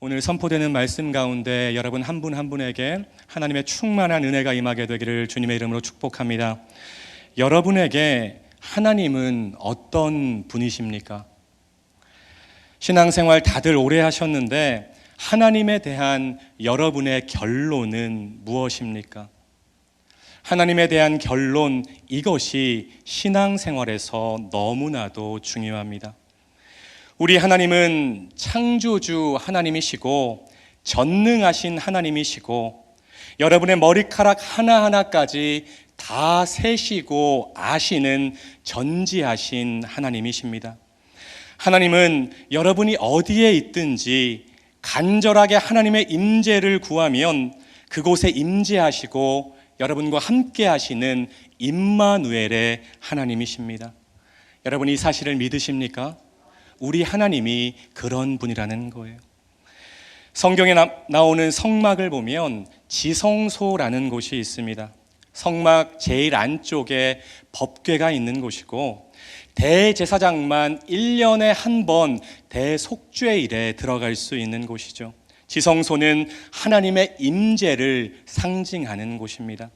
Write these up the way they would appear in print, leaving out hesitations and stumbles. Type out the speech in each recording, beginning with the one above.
오늘 선포되는 말씀 가운데 여러분 한 분 한 분에게 하나님의 충만한 은혜가 임하게 되기를 주님의 이름으로 축복합니다. 여러분에게 하나님은 어떤 분이십니까? 신앙생활 다들 오래 하셨는데 하나님에 대한 여러분의 결론은 무엇입니까? 하나님에 대한 결론, 이것이 신앙생활에서 너무나도 중요합니다. 우리 하나님은 창조주 하나님이시고 전능하신 하나님이시고 여러분의 머리카락 하나하나까지 다 세시고 아시는 전지하신 하나님이십니다. 하나님은 여러분이 어디에 있든지 간절하게 하나님의 임재를 구하면 그곳에 임재하시고 여러분과 함께 하시는 임마누엘의 하나님이십니다. 여러분 이 사실을 믿으십니까? 우리 하나님이 그런 분이라는 거예요. 성경에 나오는 성막을 보면 지성소라는 곳이 있습니다. 성막 제일 안쪽에 법궤가 있는 곳이고 대제사장만 1년에 한 번 대속죄일에 들어갈 수 있는 곳이죠. 지성소는 하나님의 임재를 상징하는 곳입니다.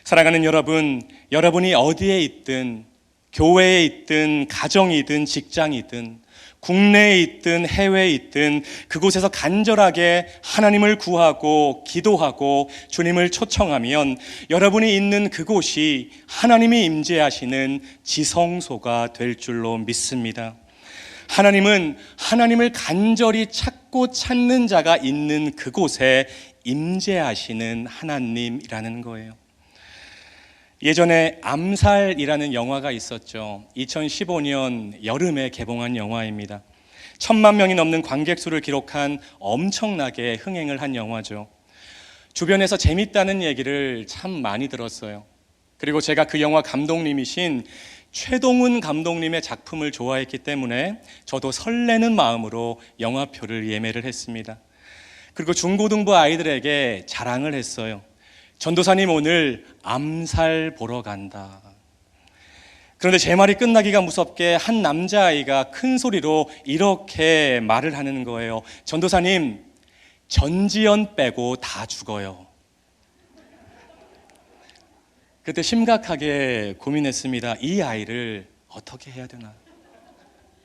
사랑하는 여러분, 여러분이 어디에 있든 교회에 있든 가정이든 직장이든 국내에 있든 해외에 있든 그곳에서 간절하게 하나님을 구하고 기도하고 주님을 초청하면 여러분이 있는 그곳이 하나님이 임재하시는 지성소가 될 줄로 믿습니다. 하나님은 하나님을 간절히 찾고 찾는 자가 있는 그곳에 임재하시는 하나님이라는 거예요. 예전에 암살이라는 영화가 있었죠. 2015년 여름에 개봉한 영화입니다. 1,000만 명이 넘는 관객 수를 기록한 엄청나게 흥행을 한 영화죠. 주변에서 재밌다는 얘기를 참 많이 들었어요. 그리고 제가 그 영화 감독님이신 최동훈 감독님의 작품을 좋아했기 때문에 저도 설레는 마음으로 영화표를 예매를 했습니다. 그리고 중고등부 아이들에게 자랑을 했어요. 전도사님 오늘 암살 보러 간다. 그런데 제 말이 끝나기가 무섭게 한 남자아이가 큰 소리로 이렇게 말을 하는 거예요. 전도사님, 전지현 빼고 다 죽어요. 그때 심각하게 고민했습니다. 이 아이를 어떻게 해야 되나?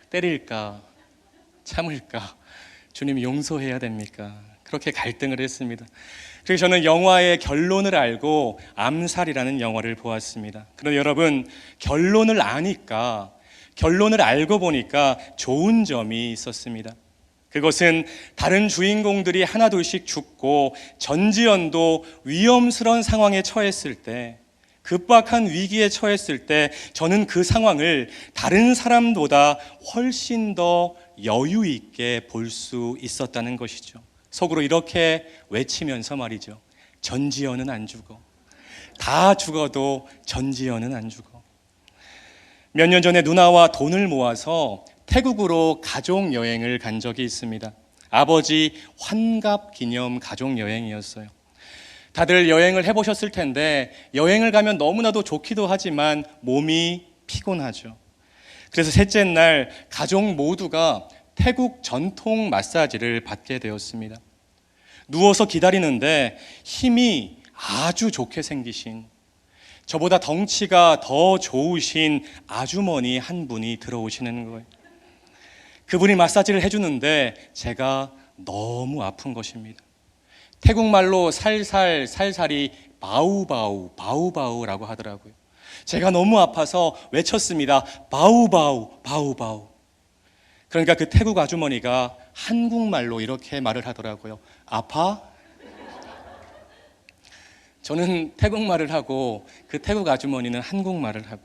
때릴까? 참을까? 주님 용서해야 됩니까? 그렇게 갈등을 했습니다. 그래서 저는 영화의 결론을 알고 암살이라는 영화를 보았습니다. 그런데 여러분, 결론을 아니까, 결론을 알고 보니까 좋은 점이 있었습니다. 그것은 다른 주인공들이 하나둘씩 죽고 전지현도 위험스러운 상황에 처했을 때, 급박한 위기에 처했을 때 저는 그 상황을 다른 사람보다 훨씬 더 여유 있게 볼 수 있었다는 것이죠. 속으로 이렇게 외치면서 말이죠. 전지현은 안 죽어. 다 죽어도 전지현은 안 죽어. 몇 년 전에 누나와 돈을 모아서 태국으로 가족 여행을 간 적이 있습니다. 아버지 환갑 기념 가족 여행이었어요. 다들 여행을 해보셨을 텐데 여행을 가면 너무나도 좋기도 하지만 몸이 피곤하죠. 그래서 셋째 날 가족 모두가 태국 전통 마사지를 받게 되었습니다. 누워서 기다리는데 힘이 아주 좋게 생기신, 저보다 덩치가 더 좋으신 아주머니 한 분이 들어오시는 거예요. 그분이 마사지를 해주는데 제가 너무 아픈 것입니다. 태국말로 살살이 바우바우, 바우바우라고 하더라고요. 제가 너무 아파서 외쳤습니다. 바우바우, 바우바우. 그러니까 그 태국 아주머니가 한국말로 이렇게 말을 하더라고요. 아파? 저는 태국말을 하고 그 태국 아주머니는 한국말을 하고.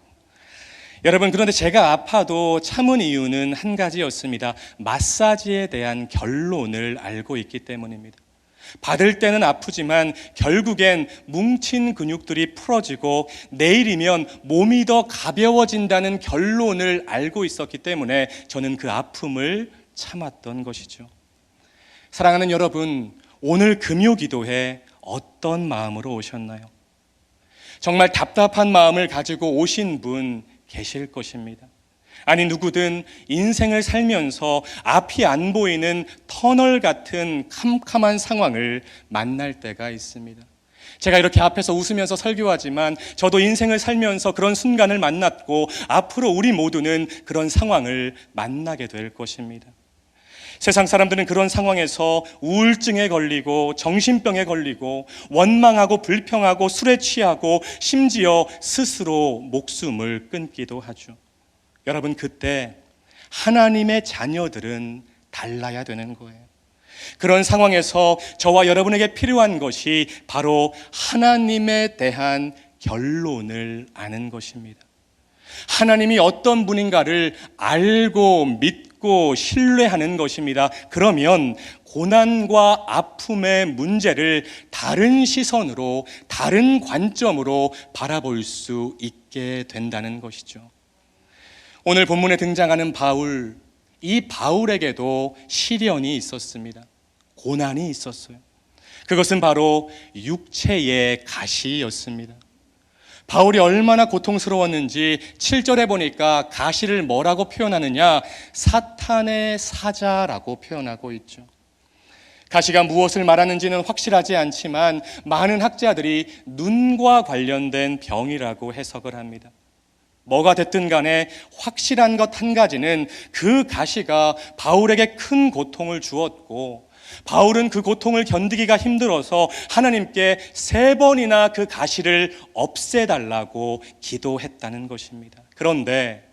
여러분, 그런데 제가 아파도 참은 이유는 한 가지였습니다. 마사지에 대한 결론을 알고 있기 때문입니다. 받을 때는 아프지만 결국엔 뭉친 근육들이 풀어지고 내일이면 몸이 더 가벼워진다는 결론을 알고 있었기 때문에 저는 그 아픔을 참았던 것이죠. 사랑하는 여러분, 오늘 금요기도회 어떤 마음으로 오셨나요? 정말 답답한 마음을 가지고 오신 분 계실 것입니다. 아니, 누구든 인생을 살면서 앞이 안 보이는 터널 같은 캄캄한 상황을 만날 때가 있습니다. 제가 이렇게 앞에서 웃으면서 설교하지만 저도 인생을 살면서 그런 순간을 만났고 앞으로 우리 모두는 그런 상황을 만나게 될 것입니다. 세상 사람들은 그런 상황에서 우울증에 걸리고 정신병에 걸리고 원망하고 불평하고 술에 취하고 심지어 스스로 목숨을 끊기도 하죠. 여러분, 그때 하나님의 자녀들은 달라야 되는 거예요. 그런 상황에서 저와 여러분에게 필요한 것이 바로 하나님에 대한 결론을 아는 것입니다. 하나님이 어떤 분인가를 알고 믿고 신뢰하는 것입니다. 그러면 고난과 아픔의 문제를 다른 시선으로, 다른 관점으로 바라볼 수 있게 된다는 것이죠. 오늘 본문에 등장하는 바울, 이 바울에게도 시련이 있었습니다. 고난이 있었어요. 그것은 바로 육체의 가시였습니다. 바울이 얼마나 고통스러웠는지 7절에 보니까 가시를 뭐라고 표현하느냐? 사탄의 사자라고 표현하고 있죠. 가시가 무엇을 말하는지는 확실하지 않지만 많은 학자들이 눈과 관련된 병이라고 해석을 합니다. 뭐가 됐든 간에 확실한 것 한 가지는 그 가시가 바울에게 큰 고통을 주었고 바울은 그 고통을 견디기가 힘들어서 하나님께 3번이나 그 가시를 없애달라고 기도했다는 것입니다. 그런데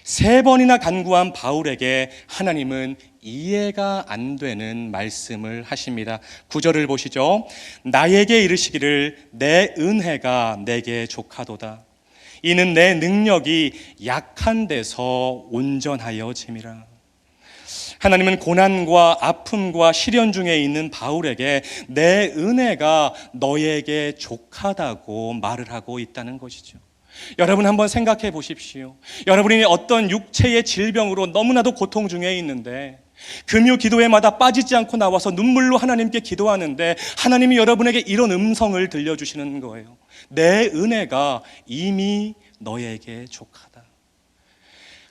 3번이나 간구한 바울에게 하나님은 이해가 안 되는 말씀을 하십니다. 9절을 보시죠. 나에게 이르시기를 내 은혜가 내게 족하도다. 이는 내 능력이 약한 데서 온전하여짐이라. 하나님은 고난과 아픔과 시련 중에 있는 바울에게 내 은혜가 너에게 족하다고 말을 하고 있다는 것이죠. 여러분 한번 생각해 보십시오. 여러분이 어떤 육체의 질병으로 너무나도 고통 중에 있는데 금요 기도회마다 빠지지 않고 나와서 눈물로 하나님께 기도하는데 하나님이 여러분에게 이런 음성을 들려주시는 거예요. 내 은혜가 이미 너에게 족하다.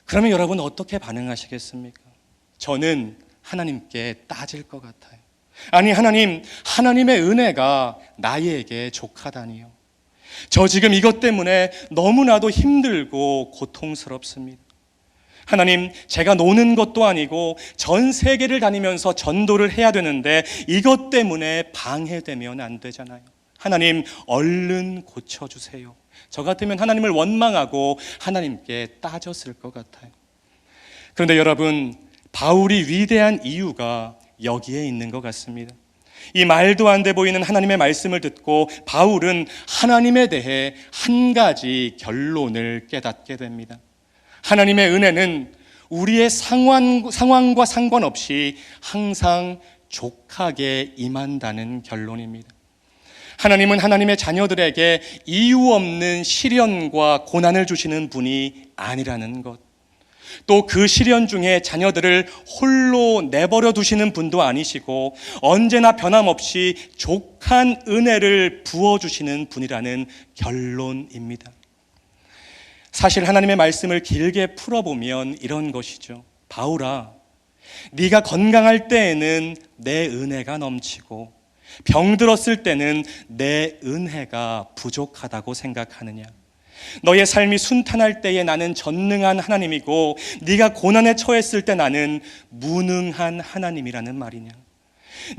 그러면 여러분 어떻게 반응하시겠습니까? 저는 하나님께 따질 것 같아요. 아니 하나님, 하나님의 은혜가 나에게 족하다니요. 저 지금 이것 때문에 너무나도 힘들고 고통스럽습니다. 하나님, 제가 노는 것도 아니고 전 세계를 다니면서 전도를 해야 되는데 이것 때문에 방해되면 안 되잖아요. 하나님, 얼른 고쳐주세요. 저 같으면 하나님을 원망하고 하나님께 따졌을 것 같아요. 그런데 여러분, 바울이 위대한 이유가 여기에 있는 것 같습니다. 이 말도 안 돼 보이는 하나님의 말씀을 듣고 바울은 하나님에 대해 한 가지 결론을 깨닫게 됩니다. 하나님의 은혜는 우리의 상황과 상관없이 항상 족하게 임한다는 결론입니다. 하나님은 하나님의 자녀들에게 이유 없는 시련과 고난을 주시는 분이 아니라는 것, 또 그 시련 중에 자녀들을 홀로 내버려 두시는 분도 아니시고 언제나 변함없이 족한 은혜를 부어주시는 분이라는 결론입니다. 사실 하나님의 말씀을 길게 풀어보면 이런 것이죠. 바울아, 네가 건강할 때에는 내 은혜가 넘치고 병들었을 때는 내 은혜가 부족하다고 생각하느냐? 너의 삶이 순탄할 때에 나는 전능한 하나님이고 네가 고난에 처했을 때 나는 무능한 하나님이라는 말이냐?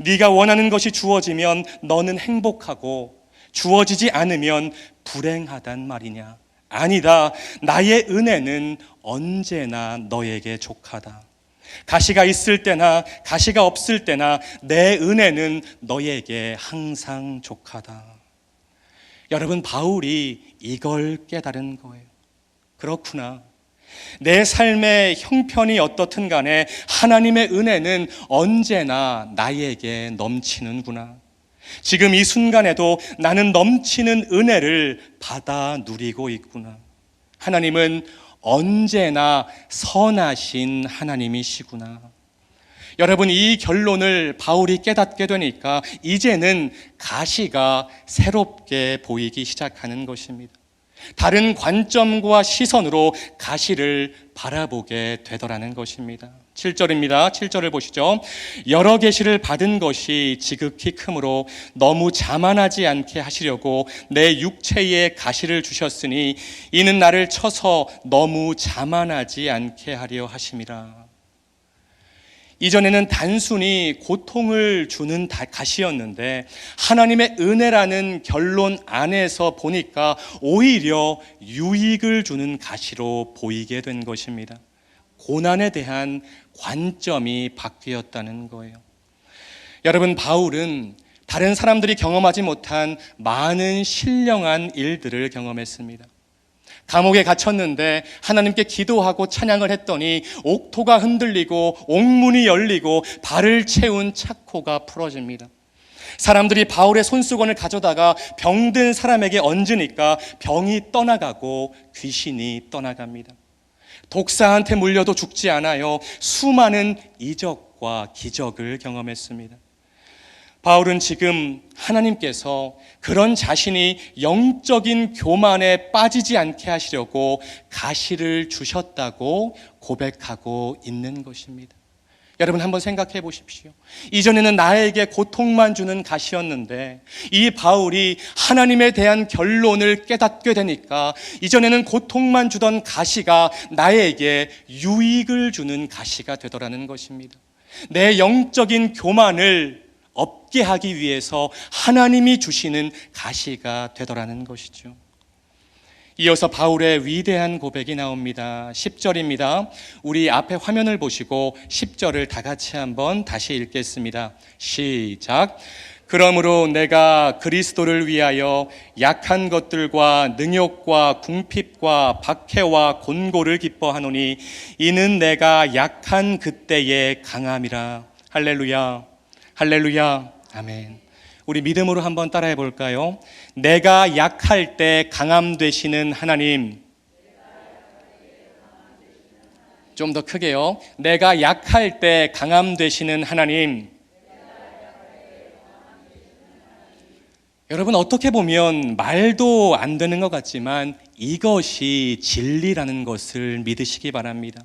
네가 원하는 것이 주어지면 너는 행복하고 주어지지 않으면 불행하단 말이냐? 아니다. 나의 은혜는 언제나 너에게 족하다. 가시가 있을 때나 가시가 없을 때나 내 은혜는 너에게 항상 족하다. 여러분, 바울이 이걸 깨달은 거예요. 그렇구나. 내 삶의 형편이 어떻든 간에 하나님의 은혜는 언제나 나에게 넘치는구나. 지금 이 순간에도 나는 넘치는 은혜를 받아 누리고 있구나. 하나님은 언제나 선하신 하나님이시구나. 여러분, 이 결론을 바울이 깨닫게 되니까 이제는 가시가 새롭게 보이기 시작하는 것입니다. 다른 관점과 시선으로 가시를 바라보게 되더라는 것입니다. 7절입니다. 7절을 보시죠. 여러 계시를 받은 것이 지극히 크므로 너무 자만하지 않게 하시려고 내 육체에 가시를 주셨으니 이는 나를 쳐서 너무 자만하지 않게 하려 하심이라. 이전에는 단순히 고통을 주는 가시였는데 하나님의 은혜라는 결론 안에서 보니까 오히려 유익을 주는 가시로 보이게 된 것입니다. 고난에 대한 관점이 바뀌었다는 거예요. 여러분, 바울은 다른 사람들이 경험하지 못한 많은 신령한 일들을 경험했습니다. 감옥에 갇혔는데 하나님께 기도하고 찬양을 했더니 옥토가 흔들리고 옥문이 열리고 발을 채운 착고가 풀어집니다. 사람들이 바울의 손수건을 가져다가 병든 사람에게 얹으니까 병이 떠나가고 귀신이 떠나갑니다. 독사한테 물려도 죽지 않아요. 수많은 이적과 기적을 경험했습니다. 바울은 지금 하나님께서 그런 자신이 영적인 교만에 빠지지 않게 하시려고 가시를 주셨다고 고백하고 있는 것입니다. 여러분, 한번 생각해 보십시오. 이전에는 나에게 고통만 주는 가시였는데 이 바울이 하나님에 대한 결론을 깨닫게 되니까 이전에는 고통만 주던 가시가 나에게 유익을 주는 가시가 되더라는 것입니다. 내 영적인 교만을 없게 하기 위해서 하나님이 주시는 가시가 되더라는 것이죠. 이어서 바울의 위대한 고백이 나옵니다. 10절입니다. 우리 앞에 화면을 보시고 10절을 다 같이 한번 다시 읽겠습니다. 시작. 그러므로 내가 그리스도를 위하여 약한 것들과 능욕과 궁핍과 박해와 곤고를 기뻐하노니 이는 내가 약한 그때의 강함이라. 할렐루야. 할렐루야. 아멘. 우리 믿음으로 한번 따라해 볼까요? 내가 약할 때 강함 되시는 하나님. 좀 더 크게요. 내가 약할 때 강함 되시는 하나님. 여러분, 어떻게 보면 말도 안 되는 것 같지만 이것이 진리라는 것을 믿으시기 바랍니다.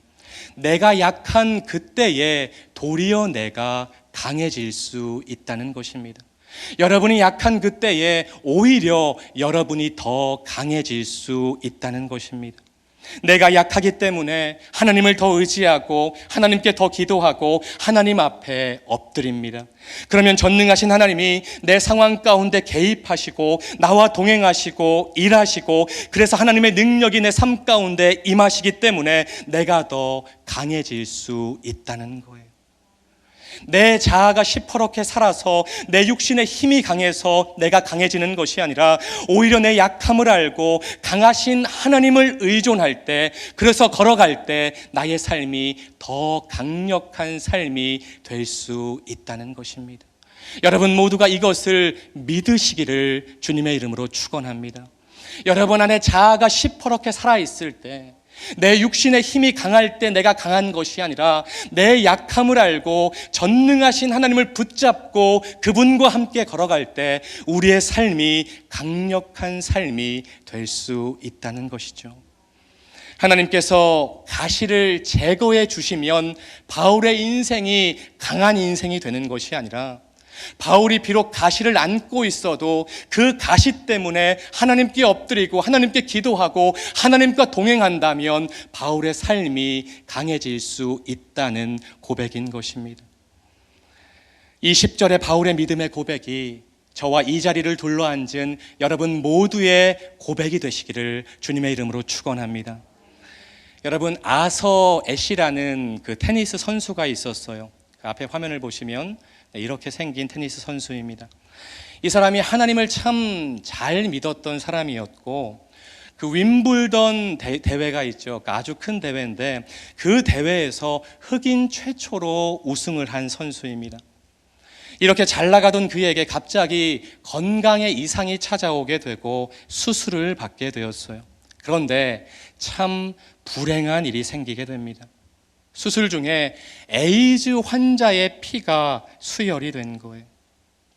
내가 약한 그때에 도리어 내가 강해질 수 있다는 것입니다. 여러분이 약한 그때에 오히려 여러분이 더 강해질 수 있다는 것입니다. 내가 약하기 때문에 하나님을 더 의지하고 하나님께 더 기도하고 하나님 앞에 엎드립니다. 그러면 전능하신 하나님이 내 상황 가운데 개입하시고 나와 동행하시고 일하시고 그래서 하나님의 능력이 내 삶 가운데 임하시기 때문에 내가 더 강해질 수 있다는 거예요. 내 자아가 시퍼렇게 살아서 내 육신의 힘이 강해서 내가 강해지는 것이 아니라 오히려 내 약함을 알고 강하신 하나님을 의존할 때, 그래서 걸어갈 때 나의 삶이 더 강력한 삶이 될 수 있다는 것입니다. 여러분 모두가 이것을 믿으시기를 주님의 이름으로 축원합니다. 여러분 안에 자아가 시퍼렇게 살아있을 때, 내 육신의 힘이 강할 때 내가 강한 것이 아니라 내 약함을 알고 전능하신 하나님을 붙잡고 그분과 함께 걸어갈 때 우리의 삶이 강력한 삶이 될 수 있다는 것이죠. 하나님께서 가시를 제거해 주시면 바울의 인생이 강한 인생이 되는 것이 아니라 바울이 비록 가시를 안고 있어도 그 가시 때문에 하나님께 엎드리고 하나님께 기도하고 하나님과 동행한다면 바울의 삶이 강해질 수 있다는 고백인 것입니다. 이 10절의 바울의 믿음의 고백이 저와 이 자리를 둘러앉은 여러분 모두의 고백이 되시기를 주님의 이름으로 축원합니다. 여러분, 아서 애쉬라는 그 테니스 선수가 있었어요. 그 앞에 화면을 보시면 이렇게 생긴 테니스 선수입니다. 이 사람이 하나님을 참 잘 믿었던 사람이었고 그 윈블던 대회가 있죠. 아주 큰 대회인데 그 대회에서 흑인 최초로 우승을 한 선수입니다. 이렇게 잘 나가던 그에게 갑자기 건강에 이상이 찾아오게 되고 수술을 받게 되었어요. 그런데 참 불행한 일이 생기게 됩니다. 수술 중에 에이즈 환자의 피가 수혈이 된 거예요.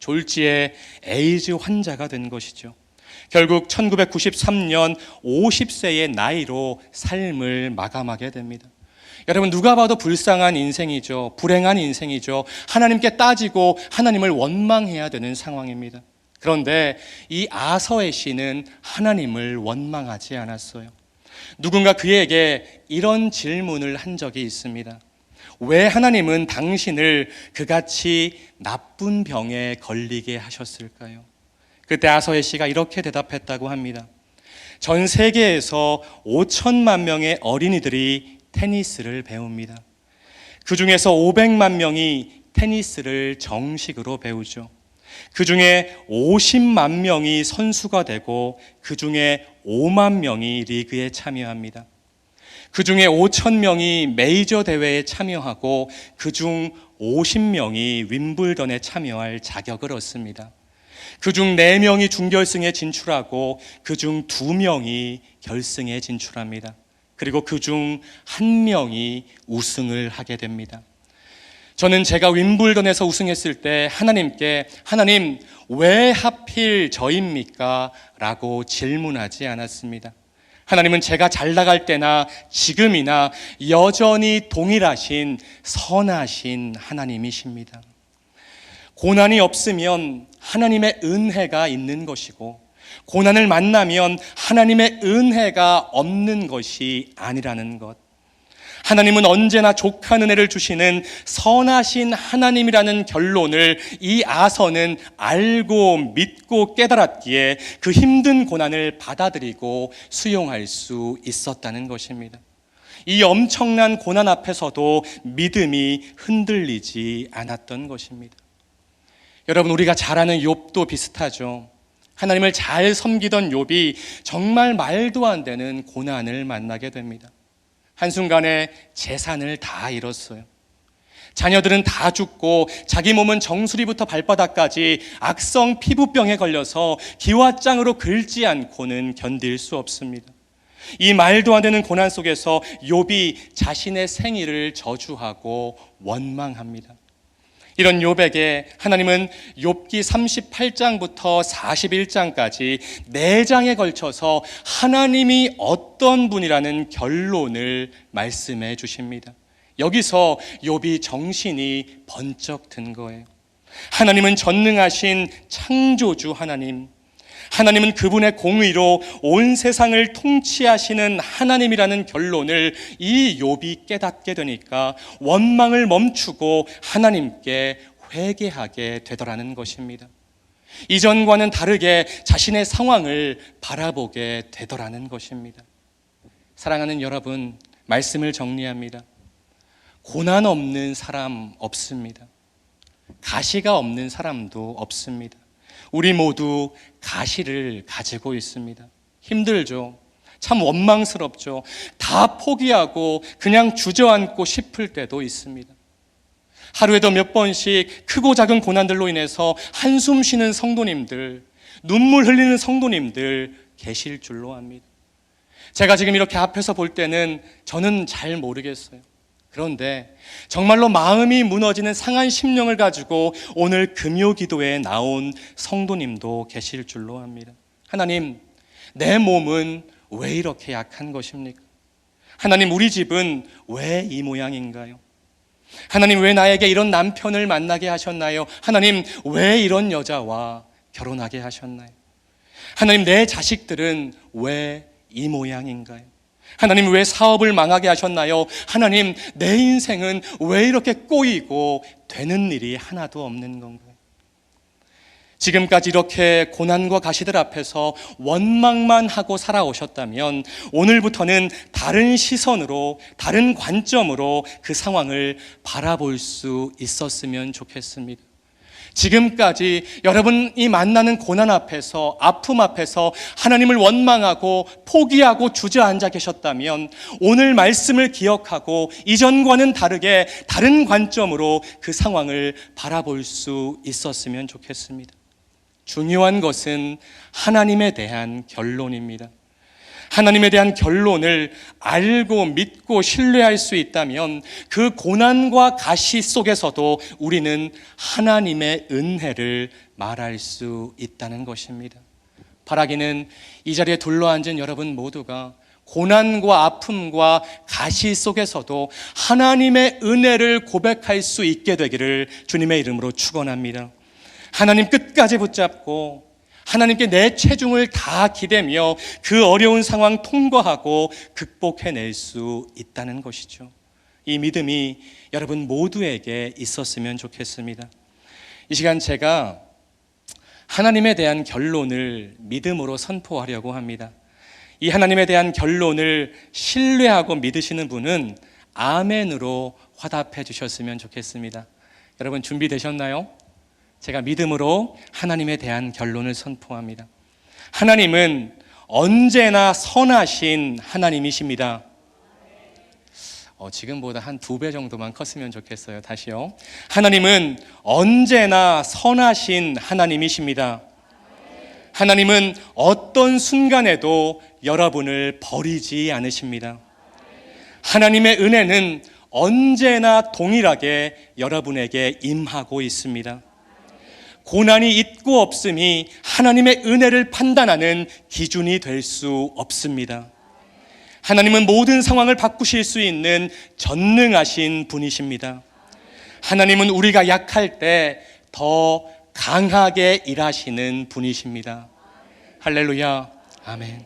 졸지에 에이즈 환자가 된 것이죠. 결국 1993년 50세의 나이로 삶을 마감하게 됩니다. 여러분, 누가 봐도 불쌍한 인생이죠. 불행한 인생이죠. 하나님께 따지고 하나님을 원망해야 되는 상황입니다. 그런데 이 아서의 시는 하나님을 원망하지 않았어요. 누군가 그에게 이런 질문을 한 적이 있습니다. 왜 하나님은 당신을 그같이 나쁜 병에 걸리게 하셨을까요? 그때 아서의 시가 이렇게 대답했다고 합니다. 전 세계에서 5천만 명의 어린이들이 테니스를 배웁니다. 그 중에서 500만 명이 테니스를 정식으로 배우죠. 그 중에 50만 명이 선수가 되고 그 중에 5만 명이 리그에 참여합니다. 그 중에 5천 명이 메이저 대회에 참여하고 그 중 50명이 윈블던에 참여할 자격을 얻습니다. 그 중 4명이 준결승에 진출하고 그 중 2명이 결승에 진출합니다. 그리고 그 중 1명이 우승을 하게 됩니다. 저는 제가 윈블던에서 우승했을 때 하나님께 하나님 왜 하필 저입니까? 라고 질문하지 않았습니다. 하나님은 제가 잘 나갈 때나 지금이나 여전히 동일하신 선하신 하나님이십니다. 고난이 없으면 하나님의 은혜가 있는 것이고 고난을 만나면 하나님의 은혜가 없는 것이 아니라는 것. 하나님은 언제나 족한 은혜를 주시는 선하신 하나님이라는 결론을 이 아서는 알고 믿고 깨달았기에 그 힘든 고난을 받아들이고 수용할 수 있었다는 것입니다. 이 엄청난 고난 앞에서도 믿음이 흔들리지 않았던 것입니다. 여러분, 우리가 잘 아는 욥도 비슷하죠. 하나님을 잘 섬기던 욥이 정말 말도 안 되는 고난을 만나게 됩니다. 한순간에 재산을 다 잃었어요. 자녀들은 다 죽고 자기 몸은 정수리부터 발바닥까지 악성 피부병에 걸려서 기와장으로 긁지 않고는 견딜 수 없습니다. 이 말도 안 되는 고난 속에서 욥이 자신의 생일을 저주하고 원망합니다. 이런 욥에게 하나님은 욥기 38장부터 41장까지 4장에 걸쳐서 하나님이 어떤 분이라는 결론을 말씀해 주십니다. 여기서 욥이 정신이 번쩍 든 거예요. 하나님은 전능하신 창조주 하나님, 하나님은 그분의 공의로 온 세상을 통치하시는 하나님이라는 결론을 이 욥이 깨닫게 되니까 원망을 멈추고 하나님께 회개하게 되더라는 것입니다. 이전과는 다르게 자신의 상황을 바라보게 되더라는 것입니다. 사랑하는 여러분, 말씀을 정리합니다. 고난 없는 사람 없습니다. 가시가 없는 사람도 없습니다. 우리 모두 가시를 가지고 있습니다. 힘들죠. 참 원망스럽죠. 다 포기하고 그냥 주저앉고 싶을 때도 있습니다. 하루에도 몇 번씩 크고 작은 고난들로 인해서 한숨 쉬는 성도님들, 눈물 흘리는 성도님들 계실 줄로 압니다. 제가 지금 이렇게 앞에서 볼 때는 저는 잘 모르겠어요. 그런데 정말로 마음이 무너지는 상한 심령을 가지고 오늘 금요 기도에 나온 성도님도 계실 줄로 압니다. 하나님, 내 몸은 왜 이렇게 약한 것입니까? 하나님, 우리 집은 왜 이 모양인가요? 하나님, 왜 나에게 이런 남편을 만나게 하셨나요? 하나님, 왜 이런 여자와 결혼하게 하셨나요? 하나님, 내 자식들은 왜 이 모양인가요? 하나님, 왜 사업을 망하게 하셨나요? 하나님, 내 인생은 왜 이렇게 꼬이고 되는 일이 하나도 없는 건가요? 지금까지 이렇게 고난과 가시들 앞에서 원망만 하고 살아오셨다면 오늘부터는 다른 시선으로, 다른 관점으로 그 상황을 바라볼 수 있었으면 좋겠습니다. 지금까지 여러분이 만나는 고난 앞에서, 아픔 앞에서 하나님을 원망하고 포기하고 주저앉아 계셨다면 오늘 말씀을 기억하고 이전과는 다르게 다른 관점으로 그 상황을 바라볼 수 있었으면 좋겠습니다. 중요한 것은 하나님에 대한 결론입니다. 하나님에 대한 결론을 알고 믿고 신뢰할 수 있다면 그 고난과 가시 속에서도 우리는 하나님의 은혜를 말할 수 있다는 것입니다. 바라기는 이 자리에 둘러앉은 여러분 모두가 고난과 아픔과 가시 속에서도 하나님의 은혜를 고백할 수 있게 되기를 주님의 이름으로 축원합니다. 하나님 끝까지 붙잡고 하나님께 내 체중을 다 기대며 그 어려운 상황 통과하고 극복해낼 수 있다는 것이죠. 이 믿음이 여러분 모두에게 있었으면 좋겠습니다. 이 시간 제가 하나님에 대한 결론을 믿음으로 선포하려고 합니다. 이 하나님에 대한 결론을 신뢰하고 믿으시는 분은 아멘으로 화답해 주셨으면 좋겠습니다. 여러분 준비되셨나요? 제가 믿음으로 하나님에 대한 결론을 선포합니다. 하나님은 언제나 선하신 하나님이십니다. 지금보다 한 2배 정도만 컸으면 좋겠어요. 다시요. 하나님은 언제나 선하신 하나님이십니다. 하나님은 어떤 순간에도 여러분을 버리지 않으십니다. 하나님의 은혜는 언제나 동일하게 여러분에게 임하고 있습니다. 고난이 있고 없음이 하나님의 은혜를 판단하는 기준이 될 수 없습니다. 하나님은 모든 상황을 바꾸실 수 있는 전능하신 분이십니다. 하나님은 우리가 약할 때 더 강하게 일하시는 분이십니다. 할렐루야, 아멘.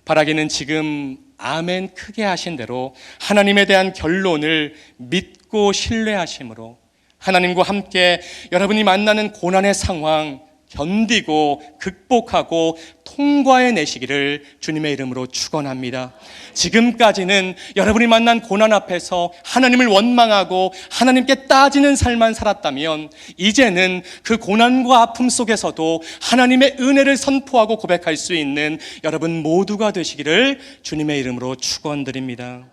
바라기는 지금 아멘 크게 하신 대로 하나님에 대한 결론을 믿고 신뢰하심으로 하나님과 함께 여러분이 만나는 고난의 상황 견디고 극복하고 통과해내시기를 주님의 이름으로 축원합니다. 지금까지는 여러분이 만난 고난 앞에서 하나님을 원망하고 하나님께 따지는 삶만 살았다면 이제는 그 고난과 아픔 속에서도 하나님의 은혜를 선포하고 고백할 수 있는 여러분 모두가 되시기를 주님의 이름으로 축원드립니다.